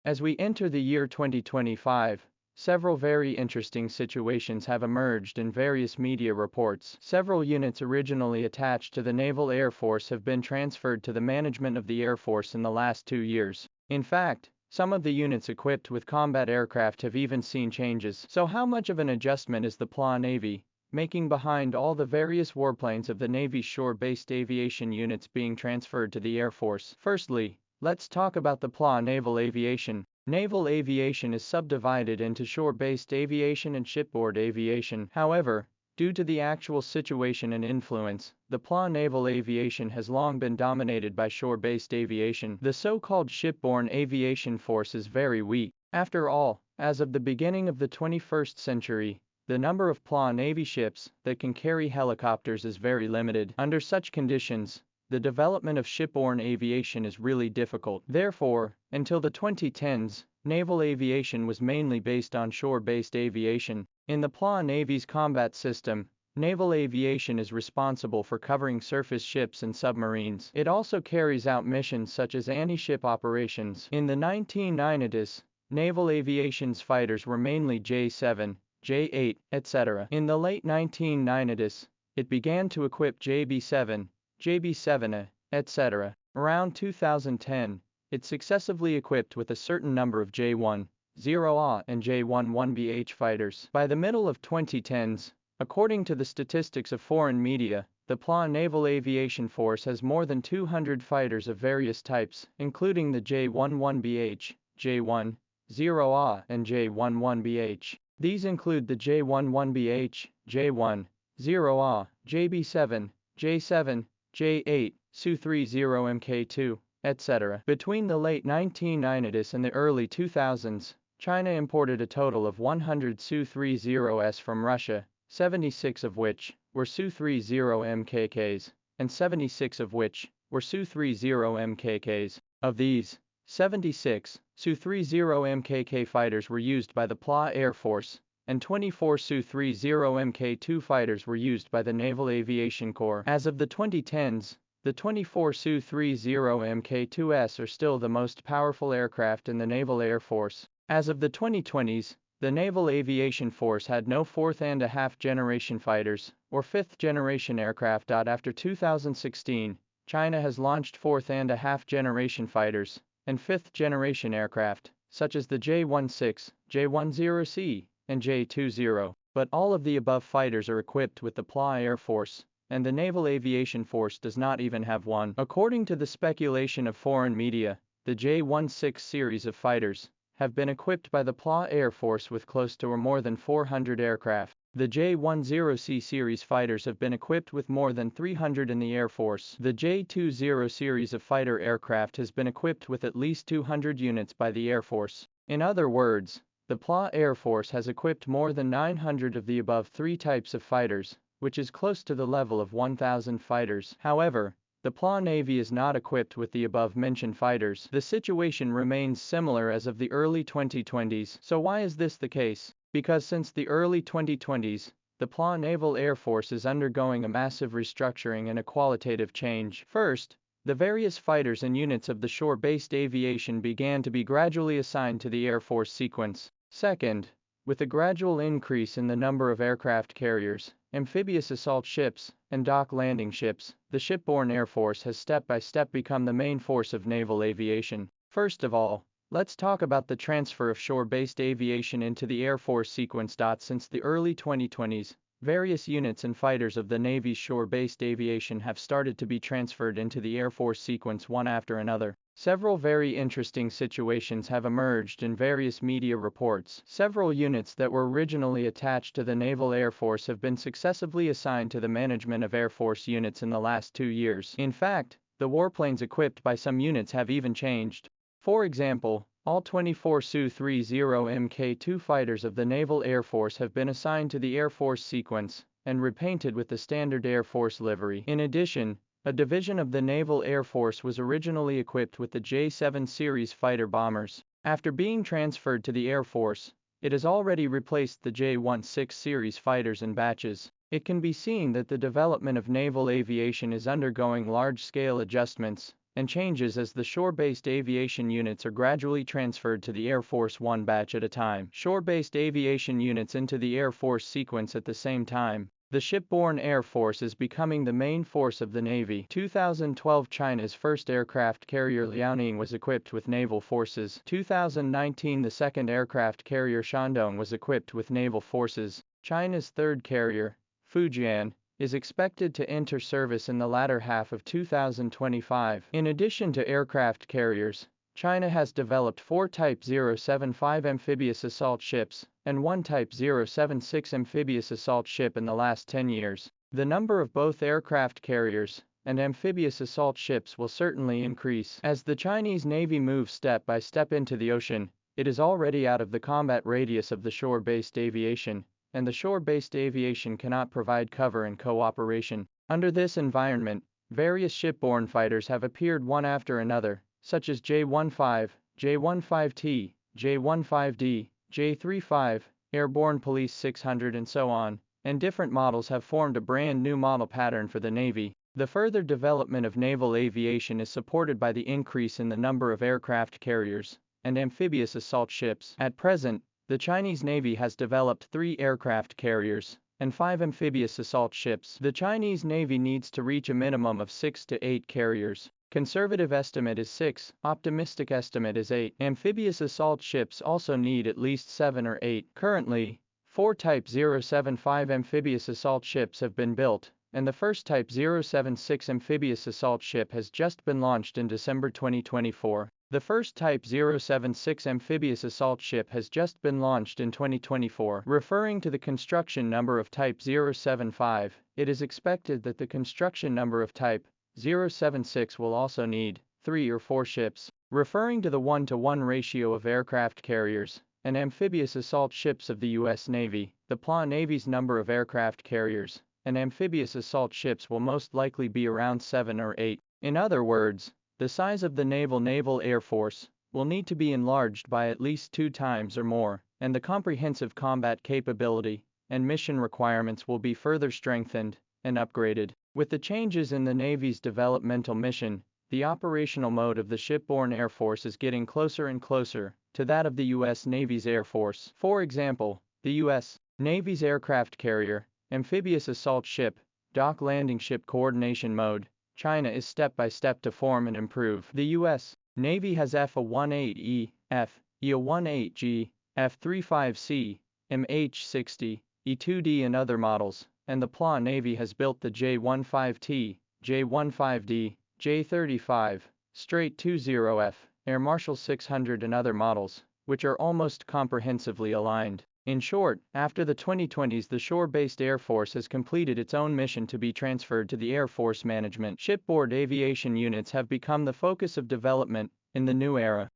As we enter the year 2025, several very interesting situations have emerged in various media reports. Several units originally attached to the Naval Air Force have been transferred to the management of the Air Force in the last 2 years. In fact, some of the units equipped with combat aircraft have even seen changes. So how much of an adjustment is the PLA Navy making behind all the various warplanes of the Navy's shore-based aviation units being transferred to the Air Force? Firstly, let's talk about the PLA Naval Aviation. Naval aviation is subdivided into shore-based aviation and shipboard aviation. However, due to the actual situation and influence, the PLA Naval Aviation has long been dominated by shore-based aviation. The so-called shipborne aviation force is very weak. After all, as of the beginning of the 21st century, the number of PLA Navy ships that can carry helicopters is very limited. Under such conditions, the development of shipborne aviation is really difficult. Therefore, until the 2010s, naval aviation was mainly based on shore-based aviation. In the PLA Navy's combat system, naval aviation is responsible for covering surface ships and submarines. It also carries out missions such as anti-ship operations. In the 1990s, naval aviation's fighters were mainly J-7, J-8, etc. In the late 1990s, it began to equip JB-7, JB-7A, etc. Around 2010, it successively equipped with a certain number of J-10A and J-11BH fighters. By the middle of 2010s, according to the statistics of foreign media, the PLA Naval Aviation Force has more than 200 fighters of various types, including the J-11BH, J-10A, and J-11BH. These include the J-11BH, J-10A, JB-7, J-7, J-8, Su30MK2, etc. Between the late 1990s and the early 2000s, China imported a total of 100 Su-30s from Russia, 76 of which were Su-30MKKs, and 76 of which were Su-30MKKs. Of these, 76 Su-30MKK fighters were used by the PLA Air Force, and 24 Su-30MK2 fighters were used by the Naval Aviation Corps. As of the 2010s, the 24 Su-30MK2s are still the most powerful aircraft in the Naval Air Force. As of the 2020s, the Naval Aviation Force had no fourth-and-a-half-generation fighters, or fifth-generation aircraft. After 2016, China has launched fourth-and-a-half-generation fighters, and fifth-generation aircraft, such as the J-16, J-10C, and J-20. But all of the above fighters are equipped with the PLA Air Force, and the Naval Aviation Force does not even have one. According to the speculation of foreign media, the J-16 series of fighters have been equipped by the PLA Air Force with close to or more than 400 aircraft. The J-10C series fighters have been equipped with more than 300 in the Air Force. The J-20 series of fighter aircraft has been equipped with at least 200 units by the Air Force. In other words, the PLA Air Force has equipped more than 900 of the above three types of fighters, which is close to the level of 1,000 fighters. However, the PLA Navy is not equipped with the above-mentioned fighters. The situation remains similar as of the early 2020s. So why is this the case? Because since the early 2020s, the PLA Naval Air Force is undergoing a massive restructuring and a qualitative change. First, the various fighters and units of the shore-based aviation began to be gradually assigned to the Air Force sequence. Second, with a gradual increase in the number of aircraft carriers, amphibious assault ships, and dock landing ships, the shipborne Air Force has step by step become the main force of naval aviation. First of all, let's talk about the transfer of shore-based aviation into the Air Force sequence. Since the early 2020s, various units and fighters of the Navy's shore-based aviation have started to be transferred into the Air Force sequence one after another. Several very interesting situations have emerged in various media reports. Several units that were originally attached to the Naval Air Force have been successively assigned to the management of Air Force units in the last 2 years. In fact, the warplanes equipped by some units have even changed. For example, all 24 Su-30MK2 fighters of the Naval Air Force have been assigned to the Air Force sequence and repainted with the standard Air Force livery. In addition, a division of the Naval Air Force was originally equipped with the J-7 series fighter bombers. After being transferred to the Air Force, it has already replaced the J-16 series fighters in batches. It can be seen that the development of naval aviation is undergoing large-scale adjustments, and changes as the shore-based aviation units are gradually transferred to the Air Force one batch at a time. Shore-based aviation units into the Air Force sequence at the same time. The shipborne Air Force is becoming the main force of the Navy. 2012 China's first aircraft carrier Liaoning was equipped with naval forces. 2019 the second aircraft carrier Shandong was equipped with naval forces. China's third carrier, Fujian, is expected to enter service in the latter half of 2025. In addition to aircraft carriers, China has developed 4 Type 075 amphibious assault ships and 1 Type 076 amphibious assault ship in the last 10 years. The number of both aircraft carriers and amphibious assault ships will certainly increase. As the Chinese Navy moves step by step into the ocean, it is already out of the combat radius of the shore-based aviation, and the shore-based aviation cannot provide cover and cooperation. Under this environment, various shipborne fighters have appeared one after another, such as J-15, J-15T, J-15D, J-35, Airborne Police 600 and so on, and different models have formed a brand new model pattern for the Navy. The further development of naval aviation is supported by the increase in the number of aircraft carriers and amphibious assault ships. At present, the Chinese Navy has developed 3 aircraft carriers and 5 amphibious assault ships. The Chinese Navy needs to reach a minimum of 6 to 8 carriers. Conservative estimate is 6, optimistic estimate is 8. Amphibious assault ships also need at least 7 or 8. Currently, 4 Type 075 amphibious assault ships have been built, and the first Type 076 amphibious assault ship has just been launched in December 2024. The first Type 076 amphibious assault ship has just been launched in 2024. Referring to the construction number of Type 075, it is expected that the construction number of Type 076 will also need 3 or 4 ships. Referring to the 1-to-1 ratio of aircraft carriers and amphibious assault ships of the U.S. Navy, the PLA Navy's number of aircraft carriers and amphibious assault ships will most likely be around 7 or 8. In other words, the size of the Naval Air Force will need to be enlarged by at least 2 times or more, and the comprehensive combat capability and mission requirements will be further strengthened and upgraded. With the changes in the Navy's developmental mission, the operational mode of the shipborne Air Force is getting closer and closer to that of the U.S. Navy's Air Force. For example, the U.S. Navy's aircraft carrier, amphibious assault ship, dock landing ship coordination mode, China is step by step to form and improve. The U.S. Navy has F-A-18E, F-E-A-18G, F-35C, MH-60, E-2D and other models, and the PLA Navy has built the J-15T, J-15D, J-35, Straight 20F, Air Marshal 600 and other models, which are almost comprehensively aligned. In short, after the 2020s the shore-based Air Force has completed its own mission to be transferred to the Air Force management. Shipboard aviation units have become the focus of development in the new era.